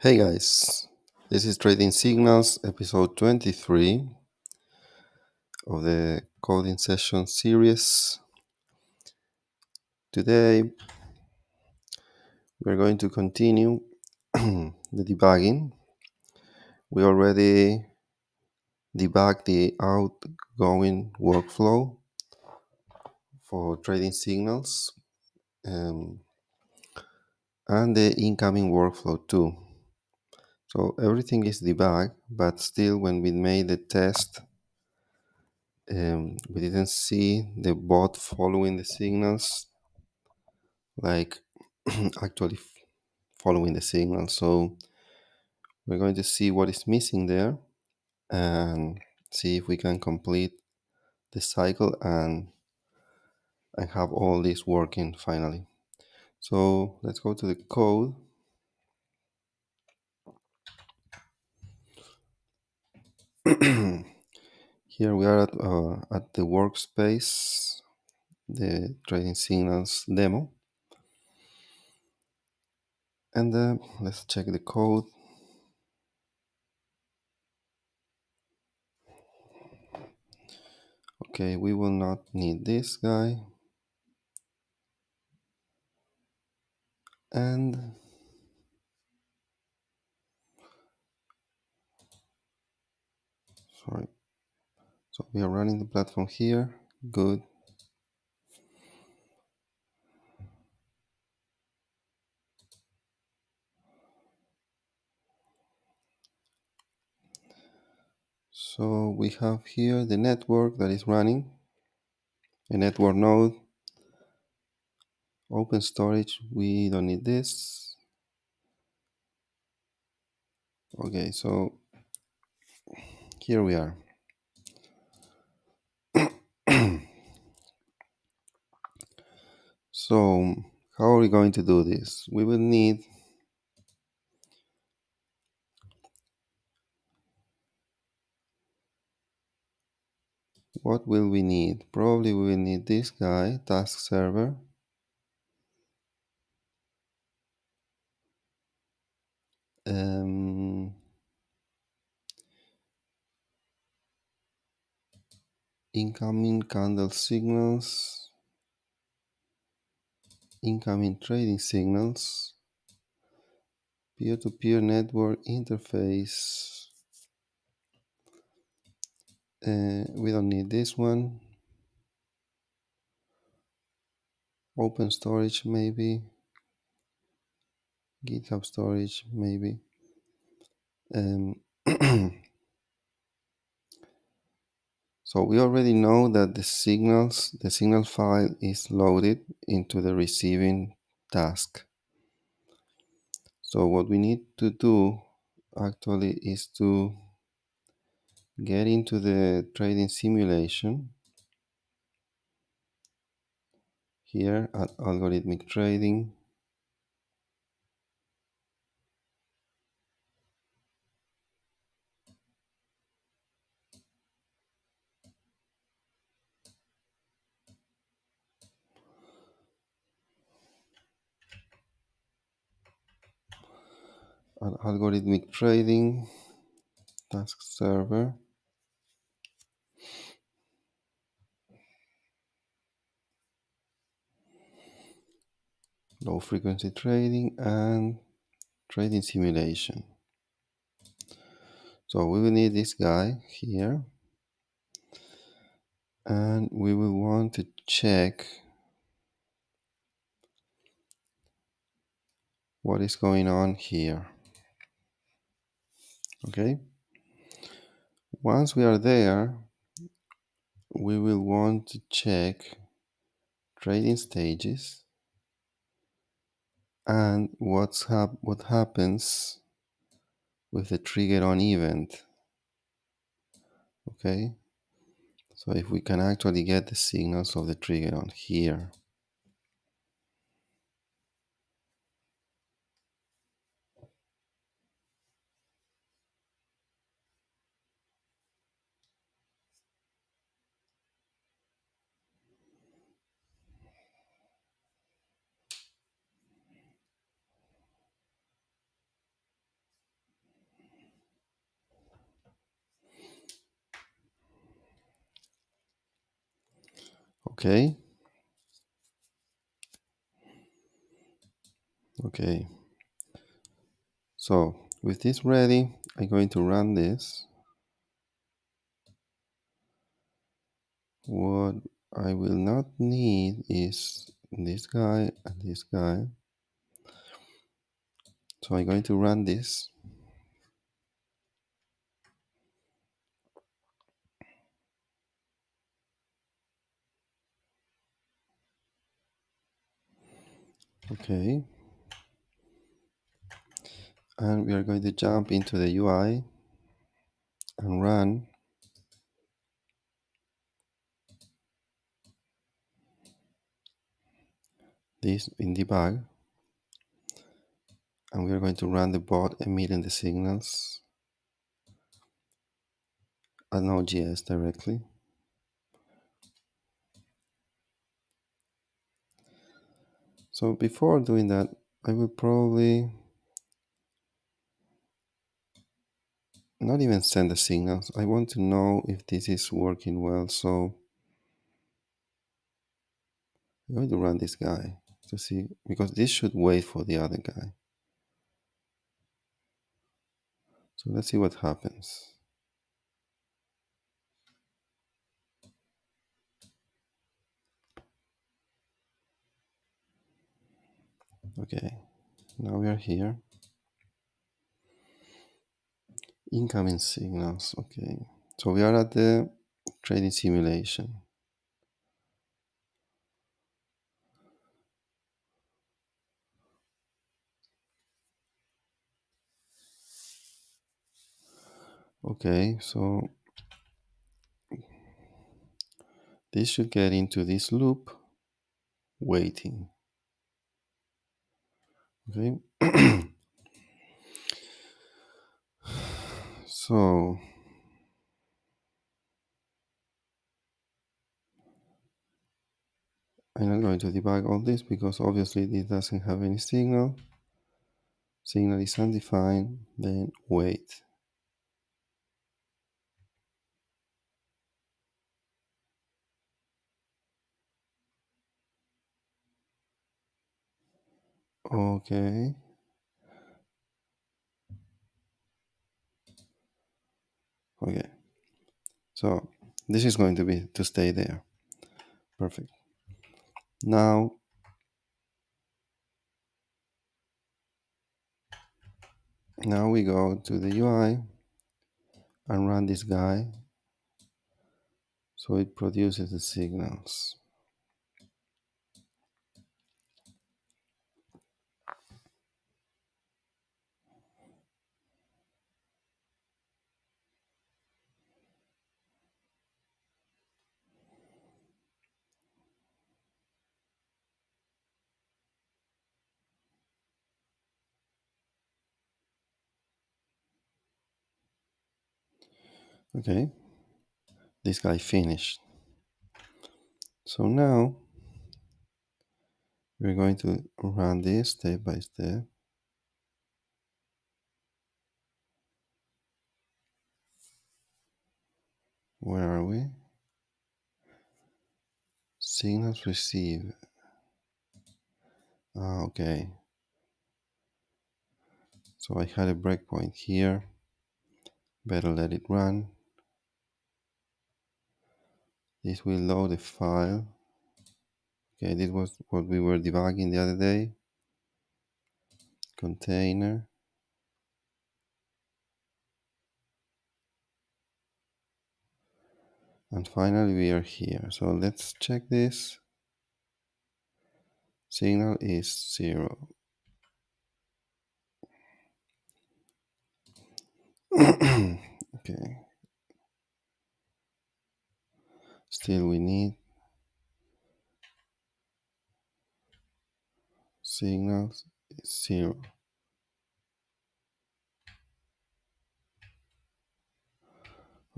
Hey guys, this is Trading Signals, episode 23 of the coding session series. Today we're going to continue the debugging. We already debugged the outgoing workflow for trading signals and the incoming workflow too. So everything is debugged, but still when we made the test, we didn't see the bot following the signals like actually following the signal. So we're going to see what is missing there and see if we can complete the cycle and have all this working finally. So let's go to the code. Here we are at the workspace, the trading signals demo. And let's check the code. Okay, we will not need this guy. And sorry. So we are running the platform here. Good. So we have here the network that is running, a network node, open storage, we don't need this. Okay, so here we are. So how are we going to do this? We will need what will we need? Probably we will need this guy, task server. Incoming candle signals, incoming trading signals, peer-to-peer network interface. We don't need this one. Open storage maybe. GitHub storage maybe. So we already know that the signal file is loaded into the receiving task. So what we need to do actually is to get into the trading simulation here at algorithmic trading. At algorithmic trading task server, low frequency trading and trading simulation. So we will need this guy here, and we will want to check what is going on here. Okay, once we are there, we will want to check trading stages and what happens with the trigger on event. Okay, so if we can actually get the signals of the trigger on here. Okay. Okay. So with this ready, I'm going to run this. What I will not need is this guy and this guy. So I'm going to run this. Okay. And we are going to jump into the UI and run this in debug. And we are going to run the bot emitting the signals at Node.js directly. So before doing that, I will probably not even send the signals. I want to know if this is working well. So I'm going to run this guy to see, because this should wait for the other guy. So let's see what happens. Okay, now we are here. Incoming signals. Okay, so we are at the trading simulation. Okay, so this should get into this loop waiting. Okay. So I'm not going to debug all this because obviously this doesn't have any signal. Signal is undefined, then wait. Okay. Okay. So this is going to be to stay there. Perfect. Now we go to the UI and run this guy so it produces the signals. Okay, this guy finished. So now we're going to run this step by step. Where are we? Signals received. Okay. So I had a breakpoint here. Better let it run. This will load a file. Okay, this was what we were debugging the other day. Container. And finally we are here. So let's check this. Signal is 0. Okay. Still we need signals is 0.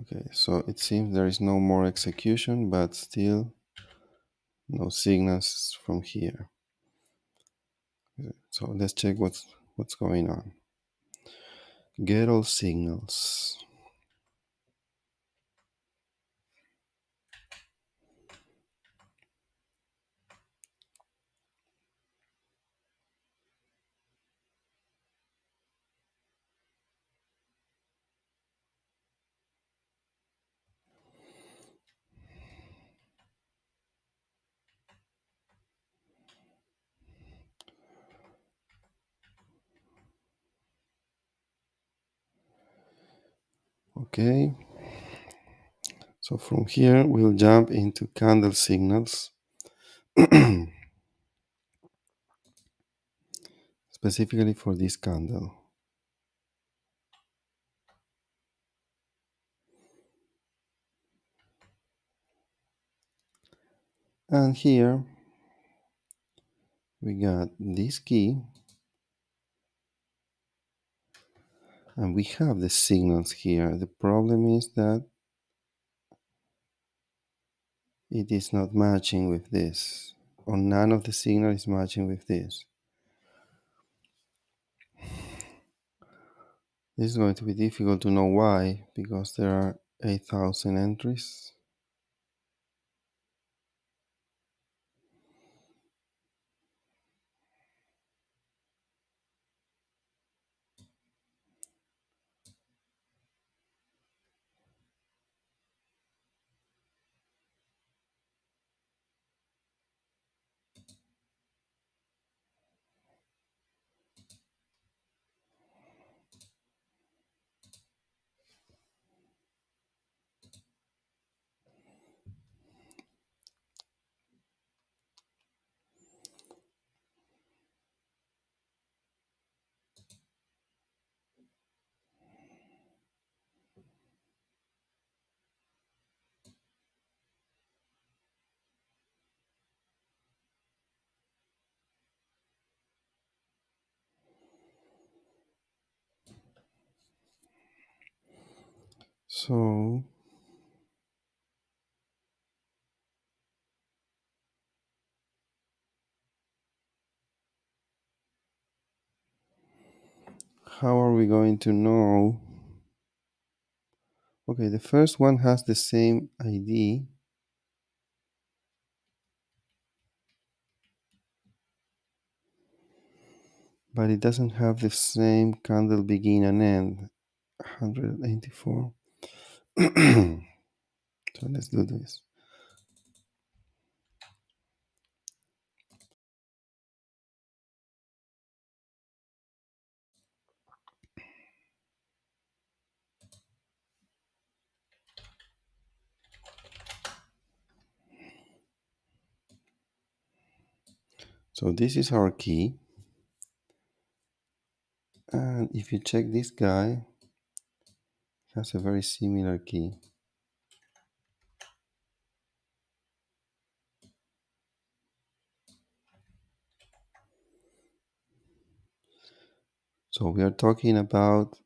Okay, so it seems there is no more execution, but still no signals from here. So let's check what's going on. Get all signals. Okay, so from here we'll jump into candle signals, specifically for this candle. And here we got this key, and we have the signals here. The problem is that it is not matching with this, or none of the signal is matching with this. This is going to be difficult to know why, because there are 8,000 entries. So how are we going to know? Okay, the first one has the same ID, but it doesn't have the same candle begin and end. 184. So let's do this. So this is our key. And if you check this guy, it has a very similar key. So we are talking about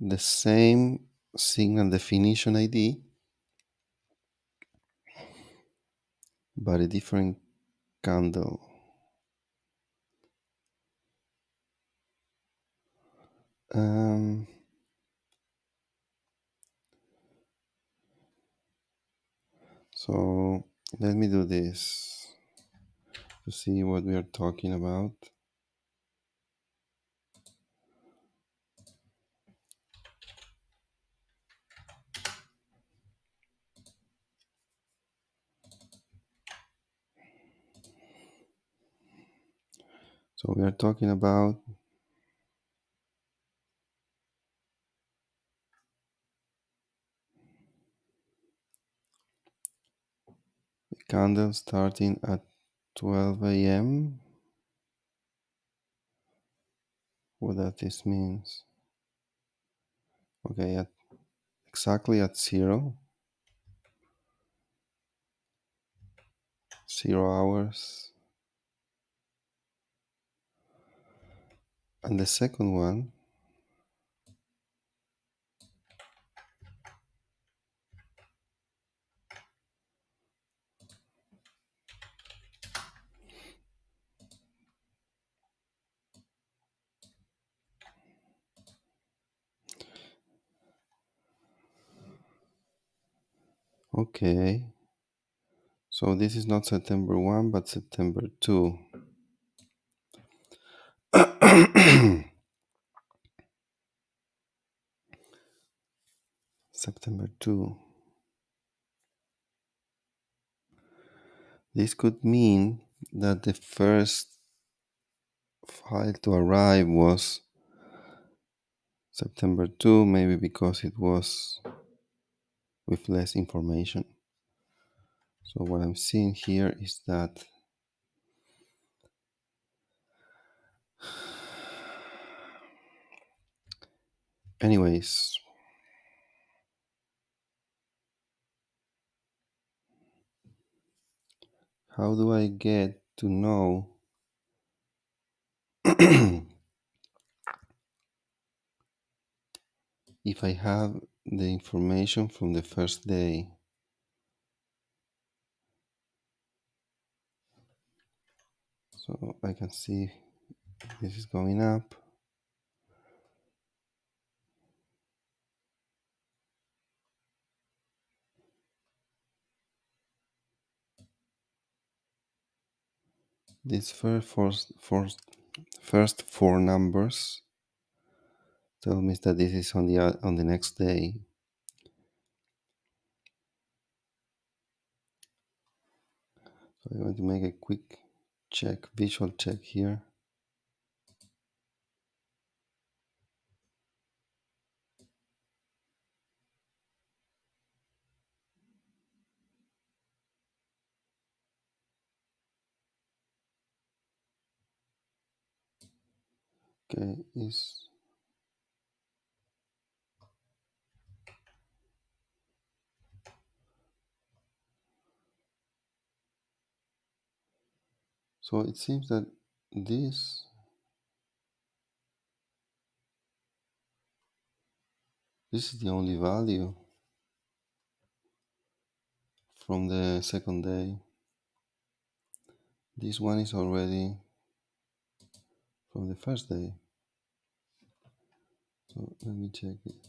the same signal definition ID, but a different candle. Um, so let me do this to see what we are talking about. So we are talking about a candle starting at 12 a.m. What that this means? Okay, exactly at 0 hours. And the second one, okay. So this is not September 1, but September 2. September 2. This could mean that the first file to arrive was September 2, maybe because it was with less information. So what I'm seeing here is that anyways, how do I get to know if I have the information from the first day? So I can see this is going up. These first four numbers tell me that this is on the next day. So I'm going to make a quick visual check here. Okay, so it seems that this is the only value from the second day. This one is already from the first day. So let me check it.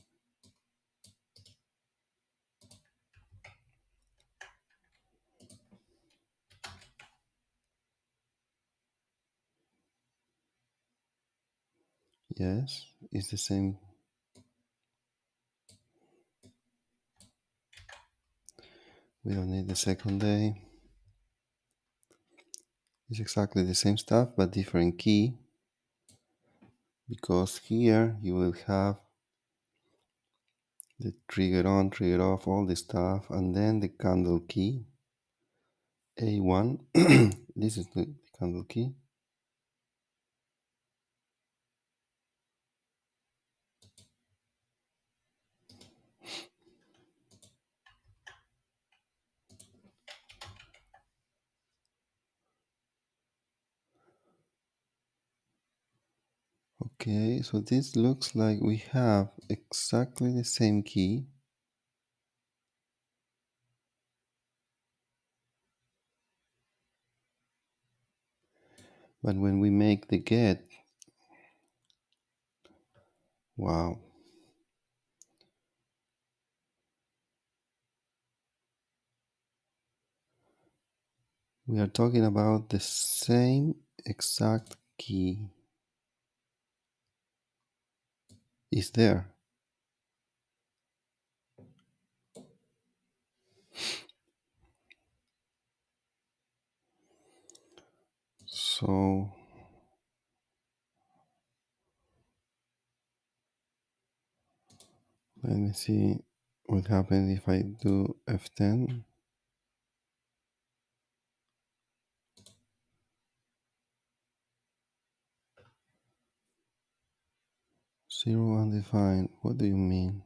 Yes, it's the same. We don't need the second day. It's exactly the same stuff but different key, because here you will have the trigger on, trigger off, all the stuff, and then the candle key A1. This is the candle key. Okay, so this looks like we have exactly the same key, but when we make the get, wow, we are talking about the same exact key is there. So let me see what happens if I do F10. Zero undefined. What do you mean?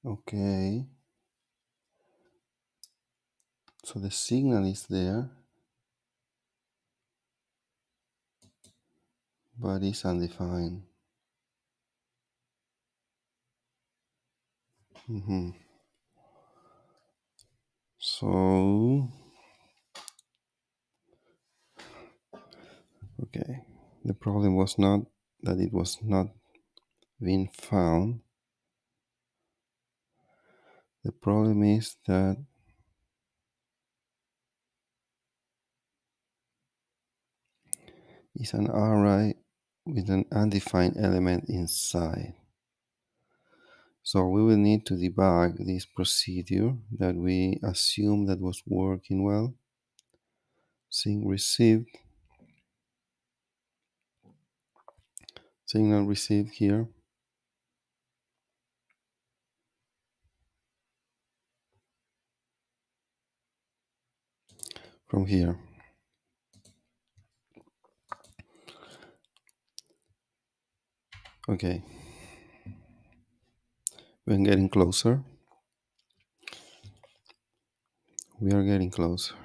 Okay. So the signal is there, but it's undefined. So, okay. The problem was not that it was not being found. The problem is that it's an array with an undefined element inside. So we will need to debug this procedure that we assume that was working well. Sync received, signal received here. From here. Okay, we're getting closer. We are getting closer.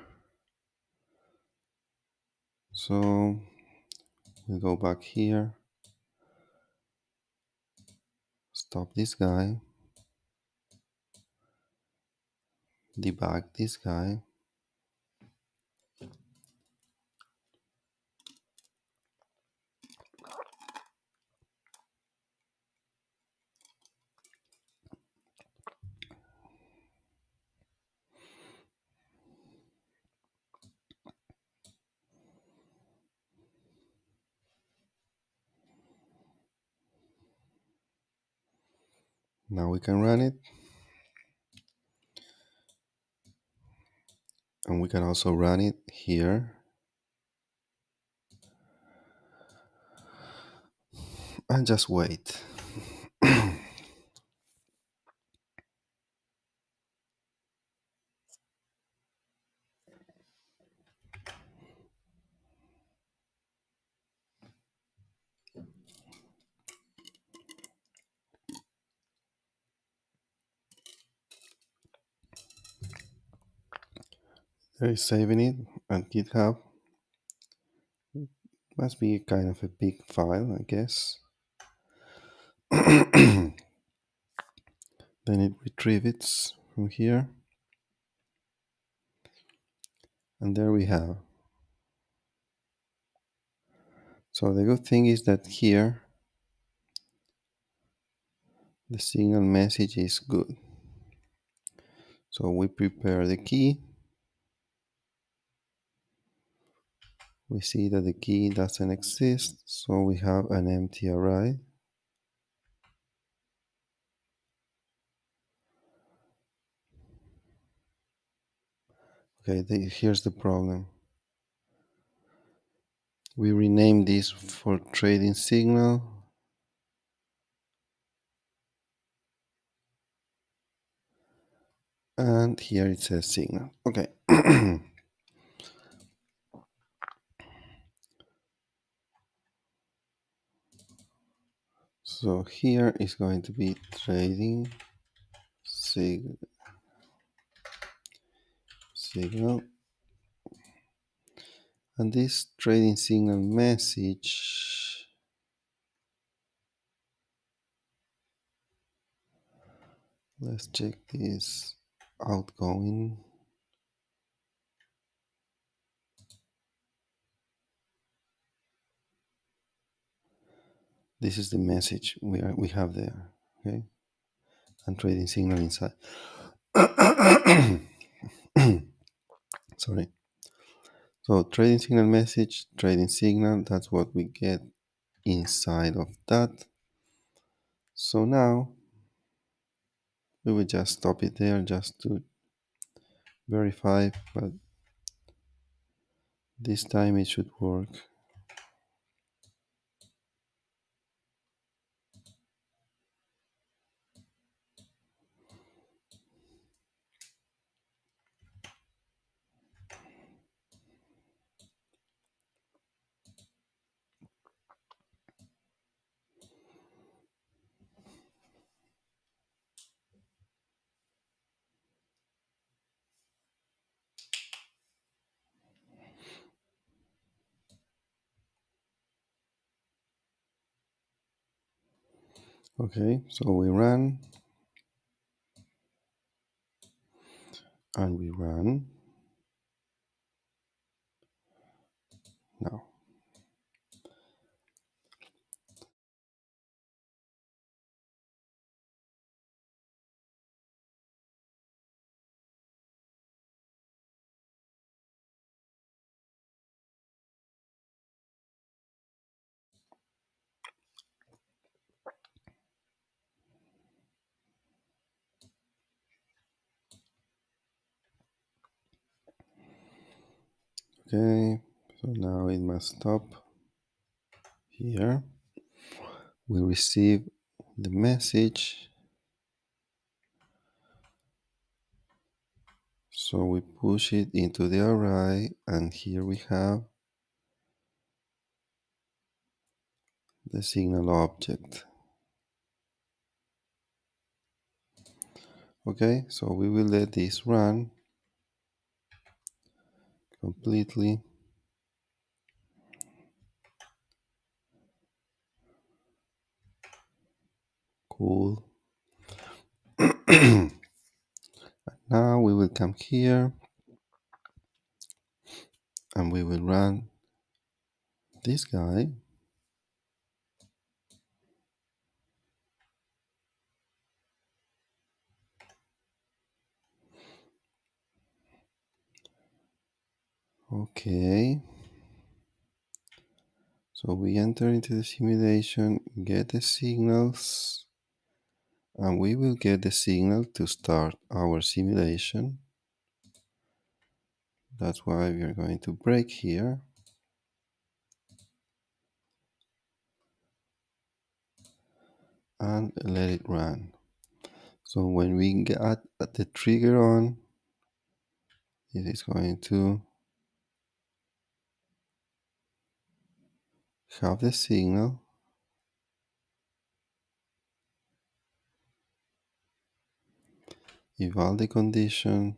So we go back here, stop this guy, debug this guy. Now we can run it. And we can also run it here. And just wait. There is saving it at GitHub. Must be kind of a big file, I guess. Then it retrieves from here. And there we have. So the good thing is that here the signal message is good. So we prepare the key. We see that the key doesn't exist, so we have an empty array. Okay, here's the problem. We rename this for trading signal. And here it says signal. Okay. So here is going to be trading signal. And this trading signal message, let's check this outgoing. This is the message we have there. Okay. And trading signal inside. Sorry. So trading signal message, trading signal, that's what we get inside of that. So now we will just stop it there just to verify, but this time it should work. Okay, so we run and we run. Now Okay, so now it must stop here. We receive the message. So we push it into the array, and here we have the signal object. Okay, so we will let this run completely. Cool. Now we will come here and we will run this guy. Okay, so we enter into the simulation, get the signals, and we will get the signal to start our simulation. That's why we are going to break here. And let it run. So when we get the trigger on, it is going to have the signal. If all the condition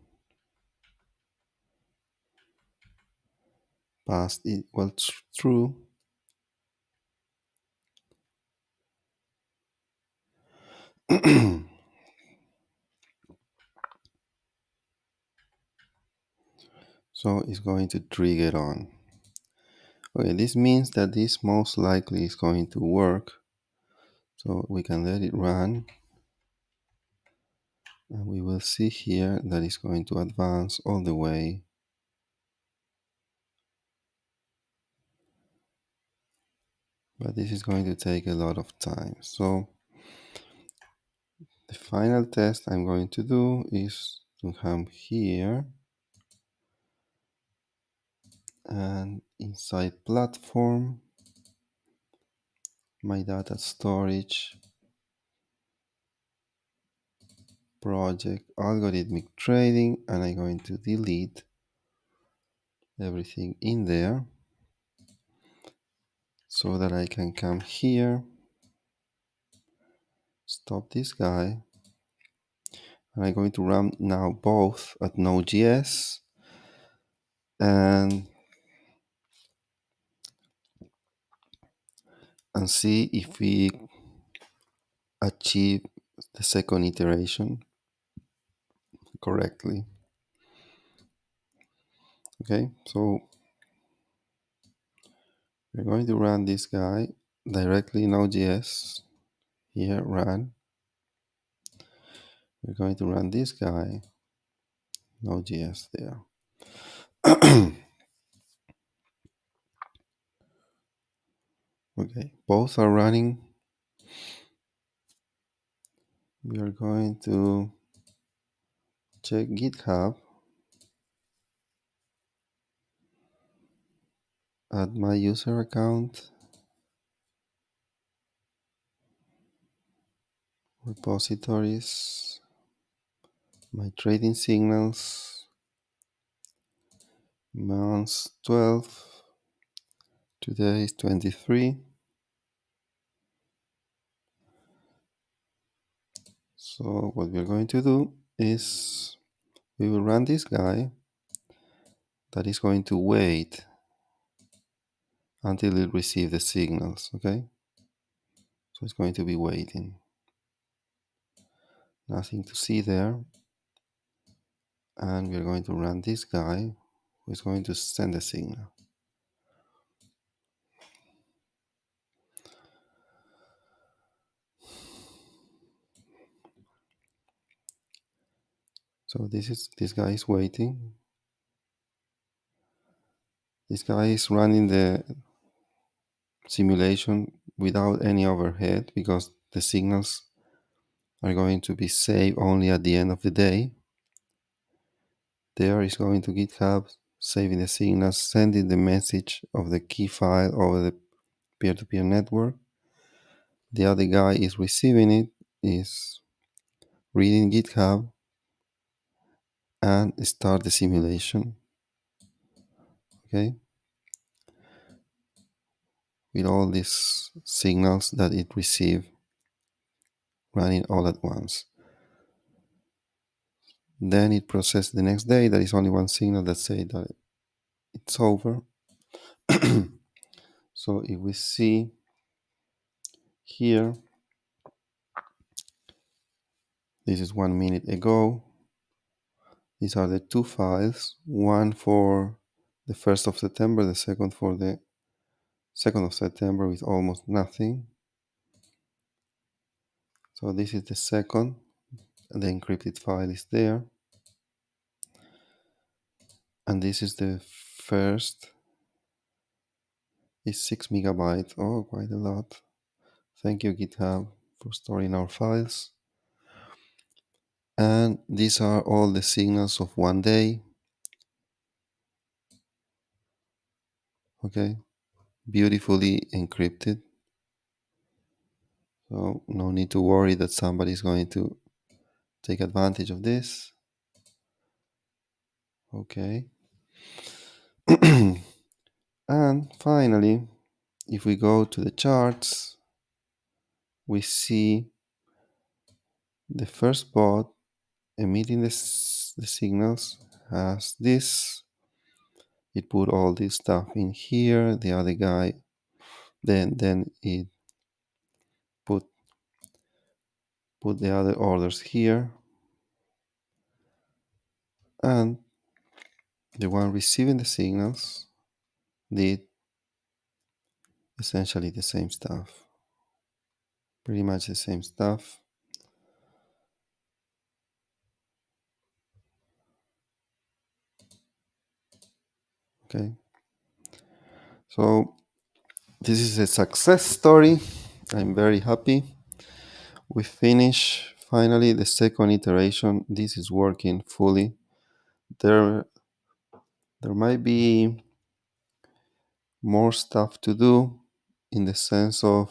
passed equals true, so it's going to trigger on. Okay, this means that this most likely is going to work. So we can let it run. And we will see here that it's going to advance all the way. But this is going to take a lot of time. So the final test I'm going to do is to come here and inside platform, my data storage, project, algorithmic trading, and I'm going to delete everything in there so that I can come here, stop this guy, and I'm going to run now both at Node.js and see if we achieve the second iteration correctly. Okay, so we're going to run this guy directly in Node.js. Here, run. We're going to run this guy, Node.js there. Okay, both are running. We are going to check GitHub, add my user account, repositories, my trading signals, month 12, today is 23. So what we're going to do is we will run this guy that is going to wait until it receives the signals, okay? So it's going to be waiting. Nothing to see there. And we're going to run this guy who is going to send a signal. So this guy is waiting. This guy is running the simulation without any overhead because the signals are going to be saved only at the end of the day. There is going to GitHub saving the signal, sending the message of the key file over the peer-to-peer network. The other guy is receiving it, is reading GitHub, and start the simulation. Okay, with all these signals that it received running all at once. Then it processes the next day. There is only one signal that says that it's over. So if we see here, this is 1 minute ago. These are the two files, one for the 1st of September, the second for the 2nd of September with almost nothing. So this is the second, and the encrypted file is there. And this is the first, is 6 megabytes. Oh, quite a lot. Thank you, GitHub, for storing our files. And these are all the signals of one day. Okay, beautifully encrypted. So no need to worry that somebody is going to take advantage of this. Okay. And finally, if we go to the charts, we see the first bot emitting the signals as this. It put all this stuff in here. The other guy, then it put the other orders here, and the one receiving the signals did essentially the same stuff, pretty much the same stuff. Okay, so this is a success story. I'm very happy. We finish finally the second iteration. This is working fully. There might be more stuff to do, in the sense of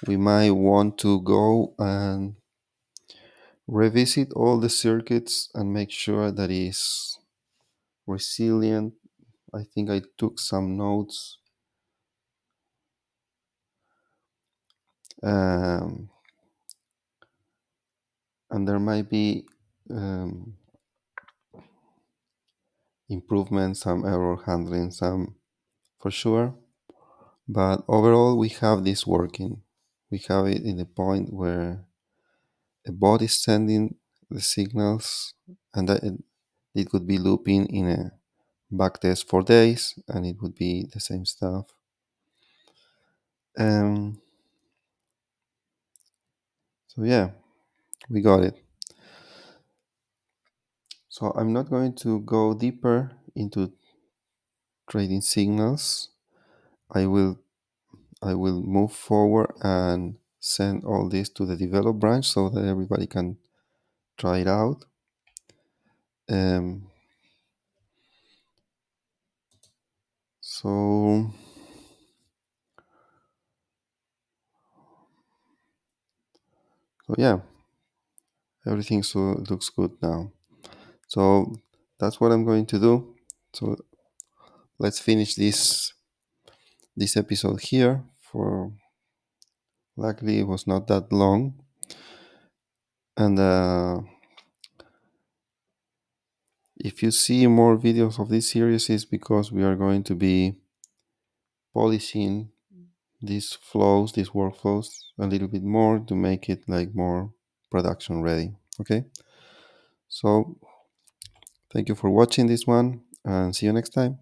we might want to go and revisit all the circuits and make sure that is resilient. I think I took some notes. Um, and there might be improvements, some error handling, some for sure. But overall, we have this working. We have it in the point where a bot is sending the signals, and that it could be looping in a backtest for days, and it would be the same stuff. So yeah, we got it. So I'm not going to go deeper into trading signals. I will move forward and send all this to the develop branch so that everybody can try it out. So yeah, everything looks good now. So that's what I'm going to do. So let's finish this episode here. For luckily it was not that long, and if you see more videos of this series, is because we are going to be polishing these flows, these workflows a little bit more to make it like more production ready. Okay, so thank you for watching this one, and see you next time.